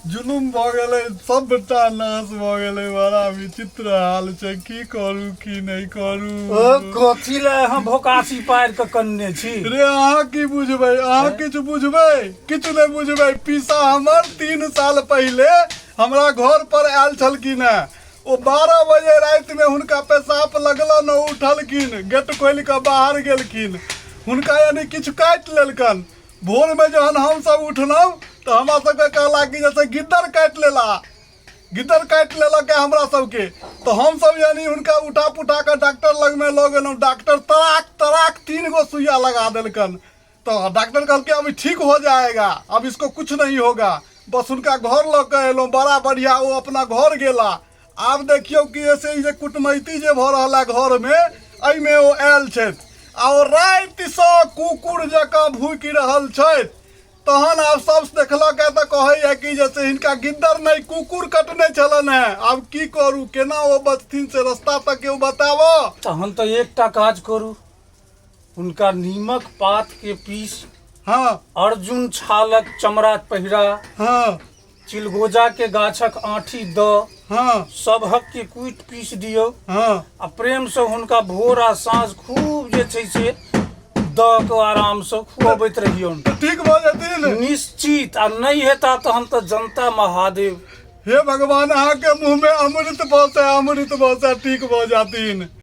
जुलुम भ गेलै, सबटा नाश भ गेलै, बड़ा विचित्र हाल छै। की करू की नहीं करू। कथी ले अहाँ भोकासी पार के कन्ने छी रे अहाँ की बुझबै, अहाँ किछु बुझबै, किछु नहीं बुझबै। पीसा हमर 3 साल पहले हमरा घर पर आयल छलखिन है। ओ 12 बजे राति में हुनका पेशाब लगलन, उठलखिन, गेट खोल के बाहर गेलखिन। हुनका यानी किछु काटि लेलकन। भोर में जहन हम सब उठलहुँ तो हमरा सबके कहला कि जैसे गिद्दर काटि लेला, गिद्दर काटि लेलक है हमरा सबके। तो हम सब यानी उनका उठा पुठा कर डॉक्टर लग में लो गेलहुँ। डॉक्टर तड़ाक तड़ाक 3 गो सुइया लगा देलकन। तो डॉक्टर कहल कि अभी ठीक हो जाएगा, अब इसको कुछ नहीं होगा। बस उनका घर लऽ के एलहुँ, बड़ा बढ़िया वो अपना घर गेला। आब देखियो कि ऐसे जे कुटमैती जे भ रहल है घर में, एहिमे ओ आयल छथि आ ओ राति सँ कुकुर जकाँ भूकि रहल छथि। तहन आब सब देखलक है तो कहे कि जैसे हिनका गिद्दर नहीं कुकुर कटने चलन है। अब की करू, केना ओ बचथिन से रास्ता तक केओ बताबो। तहन तो एकटा काज करू, उनका नीमक पात के पीस, हाँ अर्जुन छालक चमड़ा पहिरा, हाँ चिलगोजा के गाछक आँठी द, हाँ सबहक के कुटि पीस दियौ हाँ आ प्रेम से हुनका भोर आ साँझ खूब जे छै से द के आराम से खुअबैत रहियौन। ठीक भ जेथिन निश्चित। आ नहीं हेता तहन तो जनता महादेव। हे भगवान, अहाँ के मुँह में अमृत बसे, अमृत बसे, ठीक भ जाथिन।